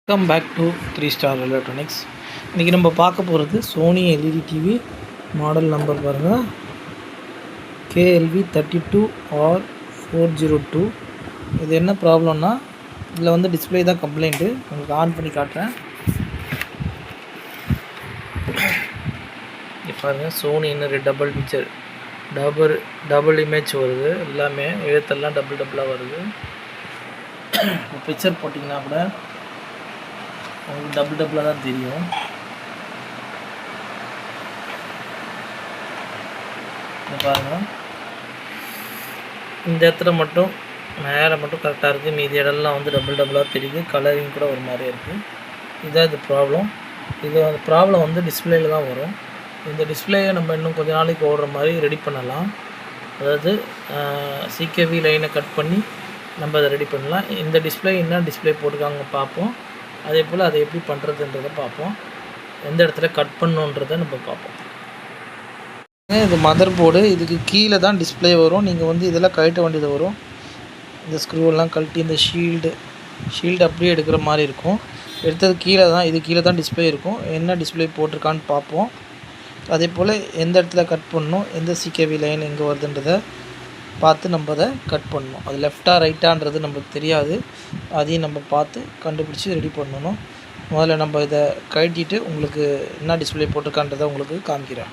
Welcome back to 3 star electronics. இன்றைக்கி நம்ம பார்க்க போகிறது Sony LED TV model number பாருங்கள், KLV32R402. இது என்ன ப்ராப்ளம்னா, இதில் வந்து டிஸ்பிளே தான் கம்ப்ளைண்ட்டு. உங்களுக்கு ஆன் பண்ணி காட்டுறேன். இப்போ பாருங்கள், சோனி இன்னொரு டபுள் பிக்சர் டபுள் இமேஜ் வருது. எல்லாமே எழுத்தெல்லாம் டபுளாக வருது. பிக்சர் போட்டிங்கன்னா கூட உங்களுக்கு டபுளாக தான் தெரியும். பாருங்கள், இந்த இடத்துல மட்டும் மேலே மட்டும் கரெக்டாக இருக்குது. மீதி இடம்லாம் வந்து டபுளாக தெரியுது. கலரிங் கூட ஒரு மாதிரியே இருக்குது. இதுதான் இது ப்ராப்ளம். அந்த ப்ராப்ளம் வந்து டிஸ்பிளேயில் தான் வரும். இந்த டிஸ்பிளேயை நம்ம இன்னும் கொஞ்சம் நாளைக்கு ஓடுற மாதிரி ரெடி பண்ணலாம். அதாவது சிகேவி லைனை கட் பண்ணி நம்ம அதை ரெடி பண்ணலாம். இந்த டிஸ்பிளே என்ன டிஸ்பிளே போட்டுருக்காங்க பார்ப்போம். அதே போல் அதை எப்படி பண்ணுறதுன்றதை பார்ப்போம். எந்த இடத்துல கட் பண்ணுன்றதை நம்ம பார்ப்போம். இது மதர் போர்டு. இதுக்கு கீழே தான் டிஸ்பிளே வரும். நீங்கள் வந்து இதெல்லாம் கழட்ட வேண்டியது வரும். இந்த ஸ்க்ரூவெல்லாம் கழட்டி இந்த ஷீல்டு அப்படியே எடுக்கிற மாதிரி இருக்கும். எடுத்தது கீழே தான், இது கீழே தான் டிஸ்பிளே இருக்கும். என்ன டிஸ்பிளே போட்டிருக்கான்னு பார்ப்போம். அதே போல் எந்த இடத்துல கட் பண்ணணும், எந்த சிகேவி லைன் எங்கே வருதுன்றதை பார்த்து நம்ம அதை கட் பண்ணணும். அது லெஃப்டாக ரைட்டான்றது நம்மளுக்கு தெரியாது. அதையும் நம்ம பார்த்து கண்டுபிடிச்சி ரெடி பண்ணணும். முதல்ல நம்ம இதை கழட்டிட்டு உங்களுக்கு என்ன டிஸ்பிளே போட்டிருக்கான்றதை உங்களுக்கு காமிக்கிறேன்.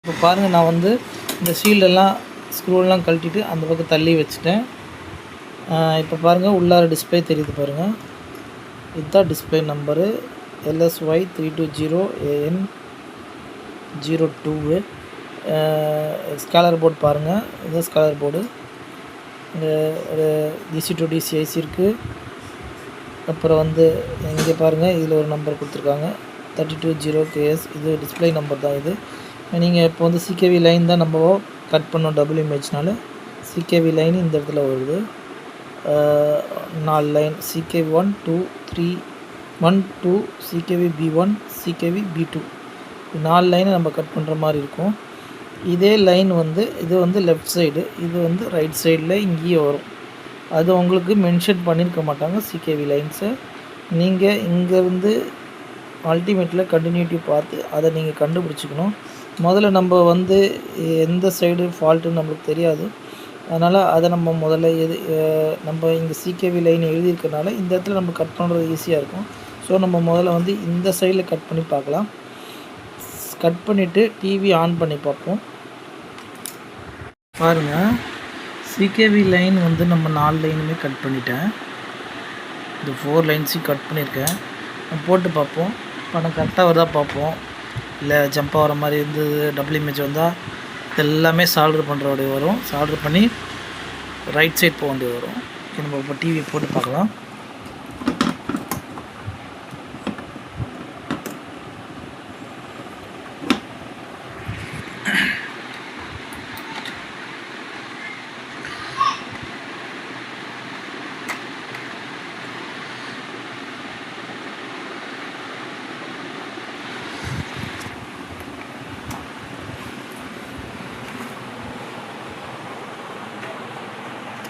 இப்போ பாருங்கள், நான் வந்து இந்த ஷீல்டெல்லாம் ஸ்க்ரூவெல்லாம் கழட்டிட்டு அந்த பக்கம் தள்ளி வச்சுட்டேன். இப்போ பாருங்கள், உள்ளார டிஸ்பிளே தெரியுது பாருங்கள். இதுதான் display number LSY320AN02. Scholar board பாருங்கள், இதுதான் scholar board. DC to DC IC இருக்குது. அப்புறம் வந்து இங்கே பாருங்கள், இதில் ஒரு நம்பர் கொடுத்துருக்காங்க 320KS. இது டிஸ்பிளே நம்பர் தான். இது நீங்கள் இப்போ வந்து சிகேவி லைன் தான் நம்ம கட் பண்ணோம். டபுள் இமேஜ்னால சிகேவி லைன் இந்த இடத்துல வருது. 4 line CKV 1 2 3 1 2 CKV B1 CKV B2 4 லைனை நம்ம கட் பண்ணுற மாதிரி இருக்கும். இதே லைன் வந்து இது வந்து லெஃப்ட் சைடு, இது வந்து ரைட் சைடில் இங்கேயே வரும். அது உங்களுக்கு மென்ஷன் பண்ணியிருக்க மாட்டாங்க சிகேவி லைன்ஸை. நீங்கள் இங்கேருந்து அல்டிமேட்டில் கண்டினியூட்டி பார்த்து அதை நீங்கள் கண்டுபிடிச்சிக்கணும். முதல்ல நம்ம வந்து எந்த சைடு ஃபால்ட்டுன்னு நம்மளுக்கு தெரியாது. அதனால் அதை நம்ம முதல்ல நம்ம இங்கே சிகேவி லைன் எழுதியிருக்கனால இந்த இடத்துல நம்ம கட் பண்ணுறது ஈஸியாக இருக்கும். ஸோ நம்ம முதல்ல வந்து இந்த சைடில் கட் பண்ணி பார்க்கலாம். கட் பண்ணிவிட்டு டிவி ஆன் பண்ணி பார்ப்போம். பாருங்கள், சிகேவி லைன் வந்து நம்ம 4 லைனுமே கட் பண்ணிட்டேன். இந்த 4 லைன்ஸையும் கட் பண்ணியிருக்கேன். போட்டு பார்ப்போம். படம் கரெக்டாக வருதா பார்ப்போம். இல்லை ஜம்ப் ஆகிற மாதிரி இருந்தது, டபுள் இமேஜ் வந்தால் எல்லாமே சால்டர் பண்ணுற வேண்டிய வரும். சால்டர் பண்ணி ரைட் சைட் போக வேண்டியது வரும். நம்ம இப்போ டிவி போட்டு பார்க்கலாம்.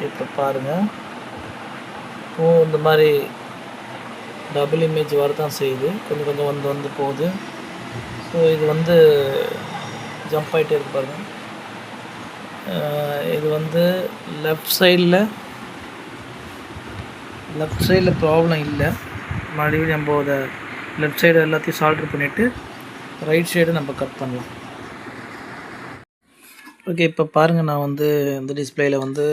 இப்போ பாருங்கள், இந்த மாதிரி டபுள் இமேஜ் வரதான் செய்யுது. கொஞ்சம் வந்து போகுது. ஸோ இது வந்து ஜம்ப் ஆகிட்டே இருக்கு பாருங்கள். இது வந்து லெஃப்ட் சைடில் ப்ராப்ளம் இல்லை. மறுபடியும் நம்ம அதை லெஃப்ட் சைடு எல்லாத்தையும் சால்டர் பண்ணிவிட்டு ரைட் சைடு நம்ம கட் பண்ணலாம். ஓகே, இப்போ பாருங்கள், நான் வந்து இந்த டிஸ்பிளேயில் வந்து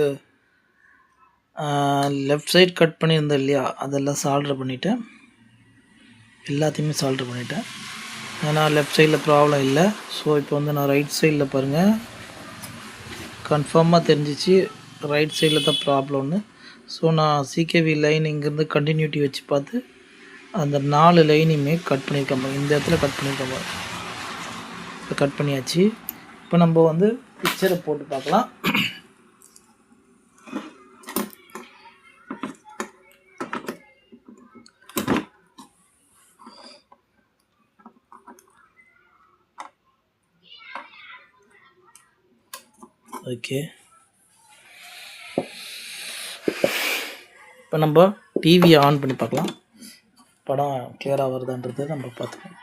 லெஃப்ட் சைட் கட் பண்ணியிருந்தேன் இல்லையா, அதெல்லாம் சால்டர் பண்ணிவிட்டேன். எல்லாத்தையுமே சால்டர் பண்ணிவிட்டேன். ஏன்னா லெஃப்ட் சைடில் ப்ராப்ளம் இல்லை. ஸோ இப்போ வந்து நான் ரைட் சைடில் பாருங்கள், கன்ஃபார்மாக தெரிஞ்சிச்சு ரைட் சைடில் தான் ப்ராப்ளம்னு. ஸோ நான் சிகேவி லைன் இங்கேருந்து கண்டினியூட்டி வச்சு பார்த்து அந்த 4 லைனையுமே கட் பண்ணியிருக்கேன். இந்த இடத்துல கட் பண்ணியிருக்கேன். இப்போ கட் பண்ணியாச்சு. இப்போ நம்ம வந்து பிக்சரை போட்டு பார்க்கலாம். ஓகே, இப்போ நம்ம டிவியை ஆன் பண்ணி பார்க்கலாம். படம் கிளியராக வருதான்றது நம்ம பார்த்துக்கணும்.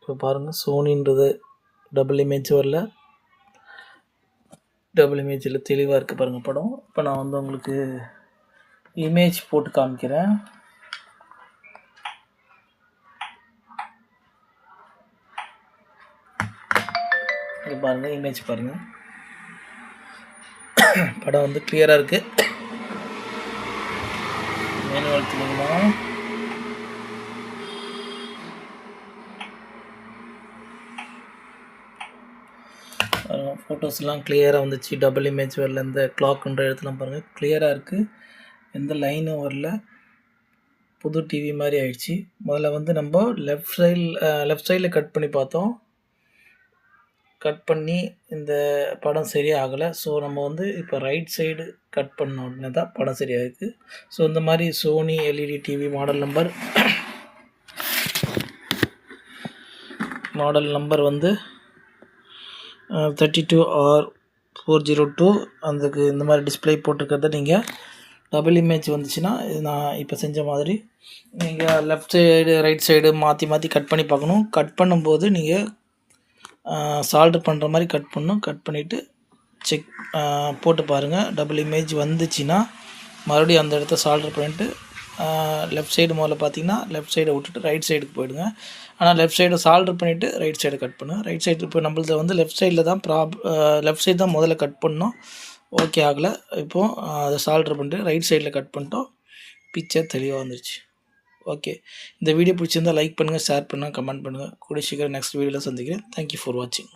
இப்போ பாருங்கள், சோனின்றது டபுள் இமேஜ் வரல, டபுள் இமேஜில் தெளிவாக இருக்குது பாருங்கள் படம். இப்போ நான் வந்து உங்களுக்கு இமேஜ் போட்டு காமிக்கிறேன். இங்கே பாருங்கள், இமேஜ் பாருங்கள், படம் வந்து கிளியராக இருக்குது. மேனு வளர்த்துனீங்கன்னா ஃபோட்டோஸ்லாம் கிளியராக வந்துச்சு. டபுள் இமேஜ் வரல, இந்த கிளாக்குன்ற இடத்துலாம் பாருங்கள் கிளியராக இருக்குது, எந்த லைனும் வரல, புது டிவி மாதிரி ஆயிடுச்சு. முதல்ல வந்து நம்ம லெஃப்ட் சைடில் கட் பண்ணி பார்த்தோம், கட் பண்ணி இந்த படம் சரியாக ஆகலை. ஸோ நம்ம வந்து இப்போ ரைட் சைடு கட் பண்ண உடனே தான் படம் சரியாக இருக்குது. ஸோ இந்த மாதிரி Sony LED TV model number வந்து 32R402 அதுக்கு இந்த மாதிரி டிஸ்பிளே போட்டிருக்கிறத நீங்கள் டபுள் இமேஜ் வந்துச்சுன்னா இது நான் இப்போ செஞ்ச மாதிரி நீங்கள் லெஃப்ட் சைடு ரைட் சைடு மாற்றி கட் பண்ணி பார்க்கணும். கட் பண்ணும்போது நீங்கள் சால்டர் பண்ணுற மாதிரி கட் பண்ணணும். கட் பண்ணிவிட்டு செக் போட்டு பாருங்கள். டபுள் இமேஜ் வந்துச்சுன்னா மறுபடியும் அந்த இடத்த சால்டர் பண்ணிவிட்டு லெஃப்ட் சைடு முதல்ல பார்த்தீங்கன்னா லெஃப்ட் சைடை விட்டுட்டு ரைட் சைடுக்கு போயிடுங்க. ஆனால் லெஃப்ட் சைடை சால்டர் பண்ணிவிட்டு ரைட் சைடை கட் பண்ணுங்கள். ரைட் சைடு இப்போ நம்மளது வந்து லெஃப்ட் சைடில் தான் லெஃப்ட் சைடு தான் முதல்ல கட் பண்ணோம், ஓகே ஆகலை. இப்போது அதை சால்டர் பண்ணிட்டு ரைட் சைடில் கட் பண்ணிட்டோம், பிக்சர் தெளிவாக வந்துருச்சு. ஓகே, இந்த வீடியோ பிடிச்சிருந்தால் லைக் பண்ணுங்கள், ஷேர் பண்ணுங்கள், கமெண்ட் பண்ணுங்கள். கூடிய சீக்கிரம் நெக்ஸ்ட் வீடியோவில் சந்திக்கிறேன். தேங்க்யூ ஃபார் வாட்சிங்.